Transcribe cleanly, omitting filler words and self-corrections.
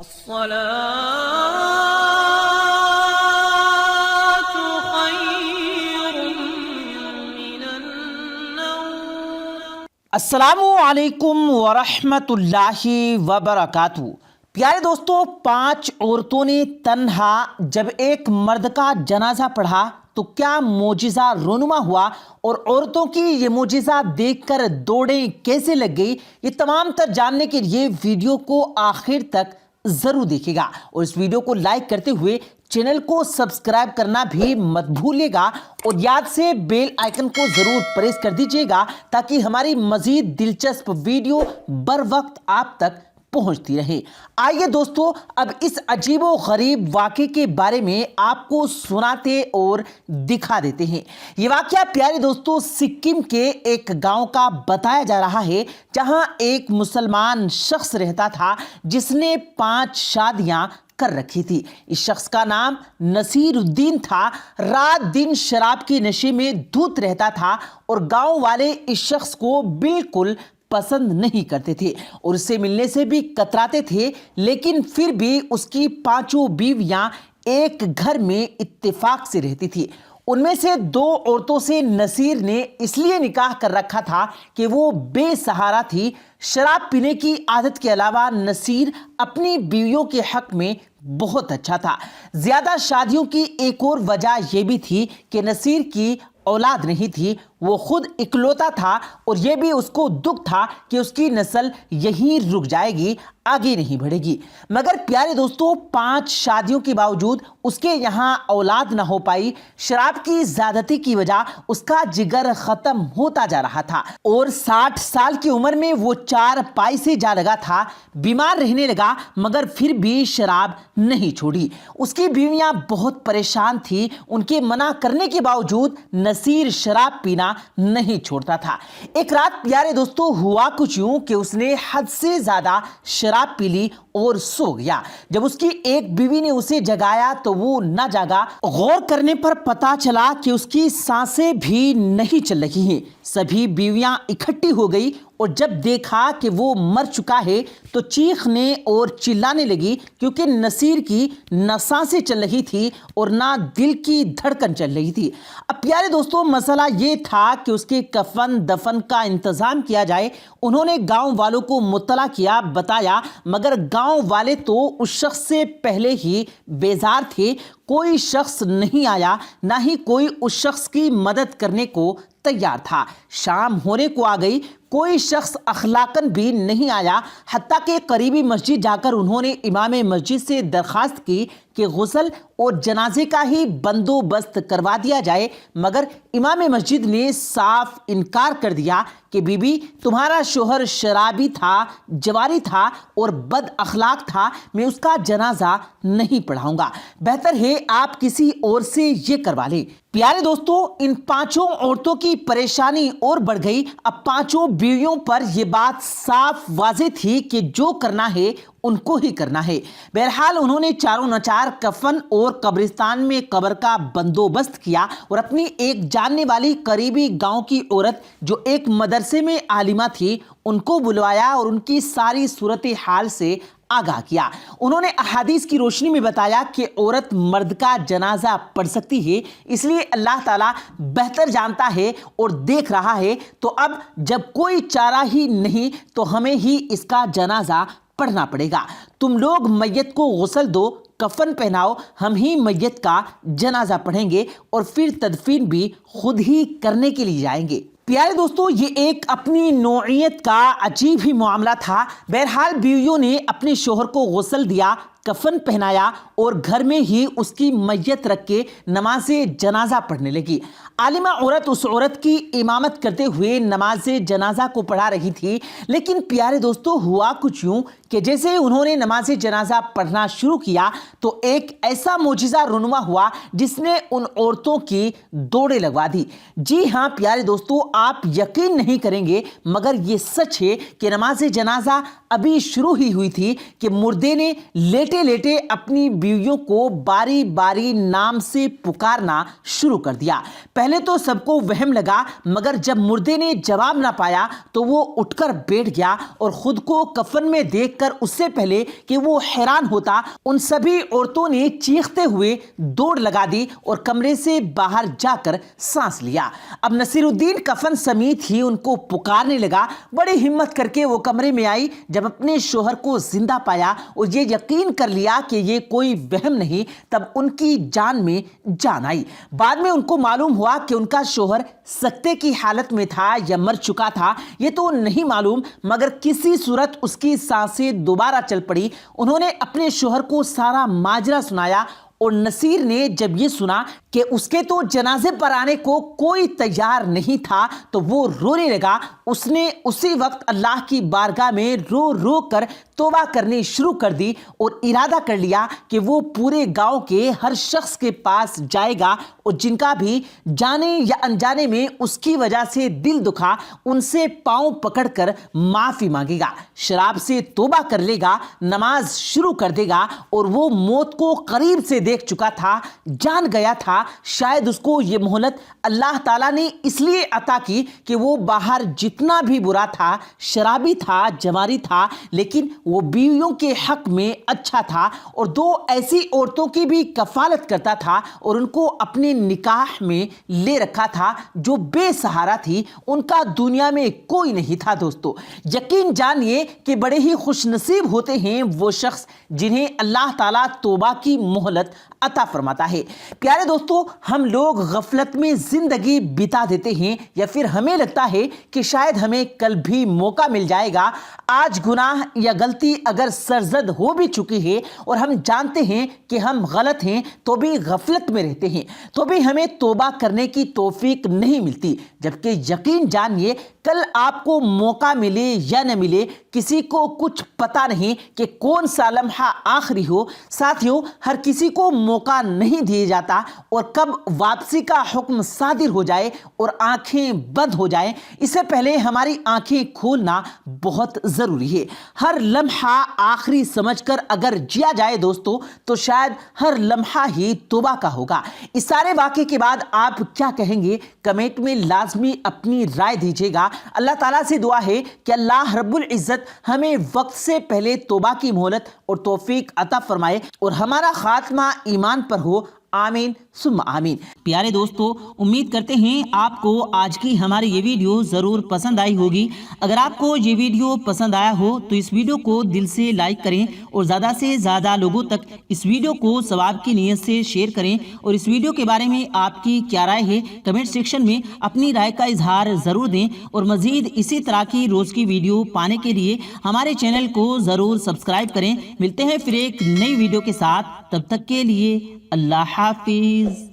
الصلاة خير من النوم۔ السلام علیکم ورحمۃ اللہ وبرکاتہ۔ پیارے دوستو، 5 عورتوں نے تنہا جب ایک مرد کا جنازہ پڑھا تو کیا معجزہ رونما ہوا، اور عورتوں کی یہ معجزہ دیکھ کر دوڑیں کیسے لگ گئی، یہ تمام تر جاننے کے لیے ویڈیو کو آخر تک ضرور دیکھے گا، اور اس ویڈیو کو لائک کرتے ہوئے چینل کو سبسکرائب کرنا بھی مت بھولیے گا، اور یاد سے بیل آئیکن کو ضرور پریس کر دیجیے گا تاکہ ہماری مزید دلچسپ ویڈیو بر وقت آپ تک پہنچتی رہے۔ آئیے دوستو، اب اس عجیب و غریب واقعے کے بارے میں آپ کو سناتے اور دکھا دیتے ہیں۔ یہ واقعہ پیارے دوستو سکم کے ایک گاؤں کا بتایا جا رہا ہے، جہاں ایک مسلمان شخص رہتا تھا جس نے 5 شادیاں کر رکھی تھی۔ اس شخص کا نام نصیر الدین تھا۔ رات دن شراب کے نشے میں دھت رہتا تھا، اور گاؤں والے اس شخص کو بالکل پسند نہیں کرتے تھے اور اس سے ملنے سے بھی کتراتے تھے، لیکن پھر بھی اس کی 5 بیویاں ایک گھر میں اتفاق سے رہتی تھی۔ ان میں سے 2 عورتوں سے نصیر نے اس لیے نکاح کر رکھا تھا کہ وہ بے سہارا تھی۔ شراب پینے کی عادت کے علاوہ نصیر اپنی بیویوں کے حق میں بہت اچھا تھا۔ زیادہ شادیوں کی ایک اور وجہ یہ بھی تھی کہ نصیر کی اولاد نہیں تھی، وہ خود اکلوتا تھا، اور یہ بھی اس کو دکھ تھا کہ اس کی نسل یہیں رک جائے گی، آگے نہیں بڑھے گی۔ مگر پیارے دوستو، 5 شادیوں کے باوجود اس کے یہاں اولاد نہ ہو پائی۔ شراب کی زیادتی کی وجہ اس کا جگر ختم ہوتا جا رہا تھا، اور 60 سال کی عمر میں وہ 4 پائی سے جا لگا تھا، بیمار رہنے لگا، مگر پھر بھی شراب نہیں چھوڑی۔ اس کی بیویاں بہت پریشان تھی، ان کے منع کرنے کے باوجود نصیر شراب پینا نہیں چھوڑتا تھا۔ ایک رات پیارے دوستو ہوا کچھ یوں کہ اس نے حد سے زیادہ شراب پی لی اور سو گیا۔ جب اس کی ایک بیوی نے اسے جگایا تو وہ نہ جاگا۔ غور کرنے پر پتا چلا کہ اس کی سانسیں بھی نہیں چل رہی ہیں۔ سبھی بیویاں اکٹھی ہو گئی، اور جب دیکھا کہ وہ مر چکا ہے تو چیخنے اور چلانے لگی، کیونکہ نصیر کی نہ سانسیں چل رہی تھی اور نہ دل کی دھڑکن چل رہی تھی۔ اب پیارے دوستو، مسئلہ یہ تھا کہ اس کے کفن دفن کا انتظام کیا جائے۔ انہوں نے گاؤں والوں کو مطلع کیا، بتایا، مگر گاؤں والے تو اس شخص سے پہلے ہی بیزار تھے۔ کوئی شخص نہیں آیا، نہ ہی کوئی اس شخص کی مدد کرنے کو تیار تھا۔ شام ہونے کو آ گئی، کوئی شخص اخلاقاً بھی نہیں آیا، حتیٰ کہ قریبی مسجد جا کر انہوں نے امام مسجد سے درخواست کی کہ غسل اور جنازے کا ہی بندوبست کروا دیا جائے، مگر امام مسجد نے صاف انکار کر دیا کہ بی بی، تمہارا شوہر شرابی تھا، جواری تھا اور بد اخلاق تھا، میں اس کا جنازہ نہیں پڑھاؤں گا، بہتر ہے آپ کسی اور سے یہ کروا لیں۔ پیارے دوستو، ان 5 عورتوں کی پریشانی اور بڑھ گئی۔ اب 5 بیویوں پر یہ بات صاف واضح تھی کہ جو کرنا ہے ان کو ہی کرنا ہے۔ بہرحال انہوں نے چاروں ناچار کفن اور قبرستان میں قبر کا بندوبست کیا، اور اپنی ایک جاننے والی قریبی گاؤں کی عورت جو ایک مدرسے میں عالمہ تھی، ان کو بلوایا اور ان کی ساری صورتحال سے آگاہ کیا۔ انہوں نے احادیث کی روشنی میں بتایا کہ عورت مرد کا جنازہ پڑھ سکتی ہے، اس لیے اللہ تعالیٰ بہتر جانتا ہے اور دیکھ رہا ہے، تو اب جب کوئی چارہ ہی نہیں تو ہمیں ہی اس کا جنازہ پڑھنا پڑے گا۔ تم لوگ میت کو غسل دو، کفن پہناؤ، ہم ہی میت کا جنازہ پڑھیں گے اور پھر تدفین بھی خود ہی کرنے کے لیے جائیں گے۔ پیارے دوستو، یہ ایک اپنی نوعیت کا عجیب ہی معاملہ تھا۔ بہرحال بیویوں نے اپنے شوہر کو غسل دیا، کفن پہنایا اور گھر میں ہی اس کی میت رکھ کے نماز جنازہ پڑھنے لگی۔ عالمہ عورت اس عورت کی امامت کرتے ہوئے نماز جنازہ کو پڑھا رہی تھی، لیکن پیارے دوستو ہوا کچھ یوں کہ جیسے انہوں نے نماز جنازہ پڑھنا شروع کیا تو ایک ایسا معجزہ رونما ہوا جس نے ان عورتوں کی دوڑیں لگوا دی۔ جی ہاں پیارے دوستو، آپ یقین نہیں کریں گے مگر یہ سچ ہے کہ نماز جنازہ ابھی شروع ہی ہوئی تھی کہ مردے نے لیٹ لیٹے لیٹے اپنی بیویوں کو باری باری نام سے پکارنا شروع کر دیا۔ پہلے تو سب کو وہم لگا، مگر جب مردے نے جواب نہ پایا تو وہ اٹھ کر بیٹھ گیا اور خود کو کفن میں دیکھ کر اس سے پہلے کہ وہ حیران ہوتا، ان سبھی عورتوں نے چیختے ہوئے دوڑ لگا دی اور کمرے سے باہر جا کر سانس لیا۔ اب نصیر الدین کفن سمیت ہی ان کو پکارنے لگا۔ بڑی ہمت کر کے وہ کمرے میں آئی۔ جب اپنے شوہر کو زندہ پایا اور یہ یقین کر لیا کہ یہ کوئی وہم نہیں، تب ان کی جان میں جان آئی۔ بعد میں ان کو معلوم ہوا کہ ان کا شوہر سکتے کی حالت میں تھا یا مر چکا تھا، یہ تو نہیں معلوم، مگر کسی صورت اس کی سانسیں دوبارہ چل پڑی۔ انہوں نے اپنے شوہر کو سارا ماجرا سنایا اور نصیر نے جب یہ سنا کہ اس کے تو جنازے پر آنے کو کوئی تیار نہیں تھا تو وہ رونے لگا۔ اس نے اسی وقت اللہ کی بارگاہ میں رو رو کر توبہ کرنی شروع کر دی اور ارادہ کر لیا کہ وہ پورے گاؤں کے ہر شخص کے پاس جائے گا اور جن کا بھی جانے یا انجانے میں اس کی وجہ سے دل دکھا، ان سے پاؤں پکڑ کر معافی مانگے گا، شراب سے توبہ کر لے گا، نماز شروع کر دے گا۔ اور وہ موت کو قریب سے دیکھ چکا تھا، جان گیا تھا شاید اس کو یہ مہلت اللہ تعالیٰ نے اس لیے عطا کی کہ وہ باہر جتنا بھی برا تھا، شرابی تھا، جواری تھا، لیکن وہ بیویوں کے حق میں اچھا تھا اور دو ایسی عورتوں کی بھی کفالت کرتا تھا اور ان کو اپنے نکاح میں لے رکھا تھا جو بے سہارا تھی، ان کا دنیا میں کوئی نہیں تھا۔ دوستو یقین جانیے کہ بڑے ہی خوش نصیب ہوتے ہیں وہ شخص جنہیں اللہ تعالیٰ توبہ کی مہلت عطا فرماتا ہے۔ پیارے دوستو، ہم لوگ غفلت میں زندگی بتا دیتے ہیں یا پھر ہمیں لگتا ہے کہ شاید ہمیں کل بھی موقع مل جائے گا۔ آج گناہ یا غلطی اگر سرزد ہو بھی چکی ہے اور ہم جانتے ہیں کہ ہم غلط ہیں تو بھی غفلت میں رہتے ہیں، تو بھی ہمیں توبہ کرنے کی توفیق نہیں ملتی، جبکہ یقین جانیے کل آپ کو موقع ملے یا نہ ملے کسی کو کچھ پتہ نہیں کہ کون سا لمحہ آخری ہو۔ ساتھیوں، ہر کسی کو موقع نہیں دیا جاتا اور کب واپسی کا حکم صادر ہو جائے اور آنکھیں بند ہو جائیں، اس سے پہلے ہماری آنکھیں کھولنا بہت ضروری ہے۔ ہر لمحہ آخری سمجھ کر اگر جیا جائے دوستو تو شاید ہر لمحہ ہی توبہ کا ہوگا۔ اس سارے واقعے کے بعد آپ کیا کہیں گے؟ کمنٹ میں لازمی اپنی رائے دیجیے گا۔ اللہ تعالیٰ سے دعا ہے کہ اللہ رب العزت ہمیں وقت سے پہلے توبہ کی مہلت اور توفیق عطا فرمائے اور ہمارا خاتمہ ایمان پر ہو، آمین ثم آمین۔ پیارے دوستو، امید کرتے ہیں آپ کو آج کی ہماری یہ ویڈیو ضرور پسند آئی ہوگی۔ اگر آپ کو یہ ویڈیو پسند آیا ہو تو اس ویڈیو کو دل سے لائک کریں اور زیادہ سے زیادہ لوگوں تک اس ویڈیو کو ثواب کی نیت سے شیئر کریں، اور اس ویڈیو کے بارے میں آپ کی کیا رائے ہے کمنٹ سیکشن میں اپنی رائے کا اظہار ضرور دیں، اور مزید اسی طرح کی روز کی ویڈیو پانے کے لیے ہمارے چینل کو ضرور سبسکرائب کریں۔ ملتے ہیں پھر ایک نئی ویڈیو کے ساتھ، تب تک کے لیے اللہ حافظ۔